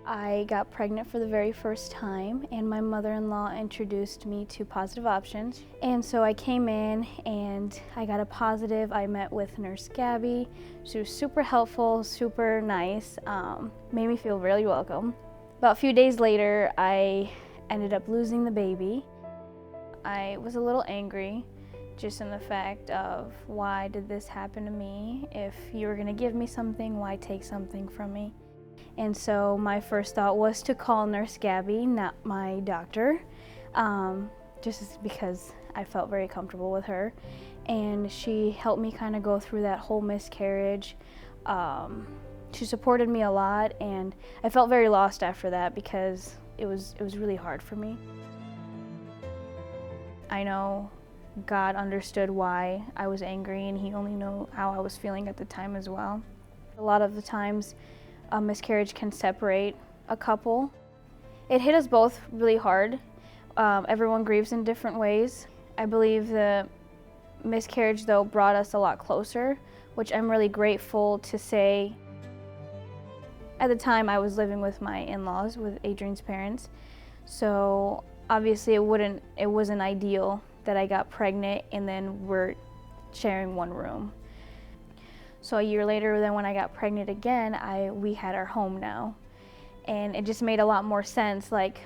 I got pregnant for the very first time, and my mother-in-law introduced me to Positive Options. And so I came in and I got a positive. I met with Nurse Gabby. She was super helpful, super nice, made me feel really welcome. About a few days later, I ended up losing the baby. I was a little angry, just in the fact of, why did this happen to me? If you were gonna give me something, why take something from me? And so my first thought was to call Nurse Gabby, not my doctor, just because I felt very comfortable with her. And she helped me kind of go through that whole miscarriage. She supported me a lot, and I felt very lost after that because it was really hard for me. I know God understood why I was angry, and He only knew how I was feeling at the time as well. A lot of the times, a miscarriage can separate a couple. It hit us both really hard. Everyone grieves in different ways. I believe the miscarriage, though, brought us a lot closer, which I'm really grateful to say. At the time, I was living with my in-laws, with Adrian's parents, so obviously it wasn't ideal that I got pregnant and then we're sharing one room. So a year later, then when I got pregnant again, we had our home now. And it just made a lot more sense, like,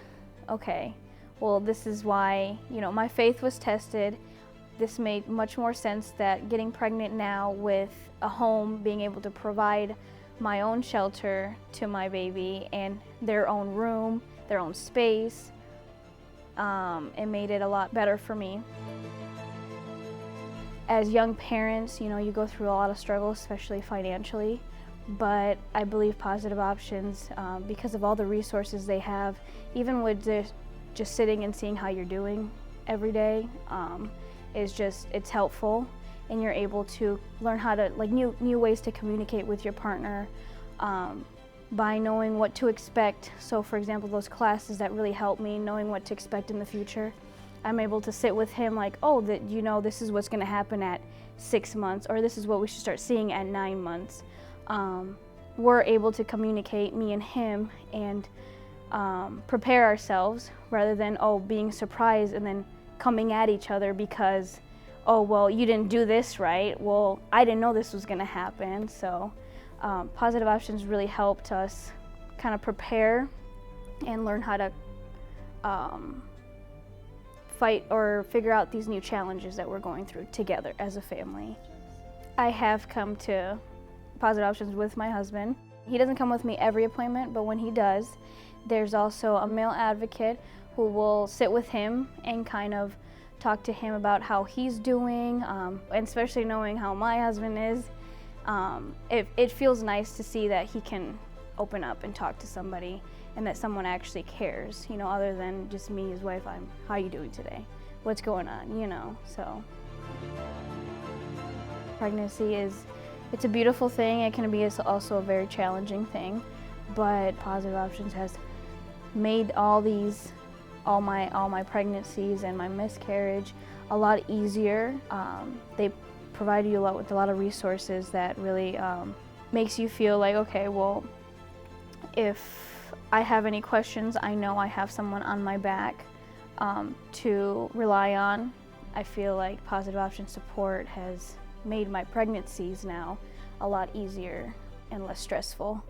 okay, well, this is why, my faith was tested. This made much more sense that getting pregnant now with a home, being able to provide my own shelter to my baby and their own room, their own space, it made it a lot better for me. As young parents, you go through a lot of struggles, especially financially, but I believe Positive Options, because of all the resources they have, even with just sitting and seeing how you're doing every day, it's helpful, and you're able to learn how to, new ways to communicate with your partner, by knowing what to expect. So for example, those classes that really help me, knowing what to expect in the future. I'm able to sit with him like, this is what's gonna happen at 6 months, or this is what we should start seeing at 9 months. We're able to communicate, me and him, and prepare ourselves rather than, being surprised and then coming at each other because, you didn't do this right. Well, I didn't know this was gonna happen. So Positive Options really helped us kind of prepare and learn how to fight or figure out these new challenges that we're going through together as a family. I have come to Positive Options with my husband. He doesn't come with me every appointment, but when he does, there's also a male advocate who will sit with him and kind of talk to him about how he's doing, and especially knowing how my husband is. It feels nice to see that he can open up and talk to somebody, and that someone actually cares, other than just me, his wife. How are you doing today? What's going on, so. Pregnancy it's a beautiful thing. It can be also a very challenging thing, but Positive Options has made all my pregnancies and my miscarriage a lot easier. They provide you with a lot of resources that really makes you feel like, okay, well, if I have any questions, I know I have someone on my back to rely on. I feel like Positive Option support has made my pregnancies now a lot easier and less stressful.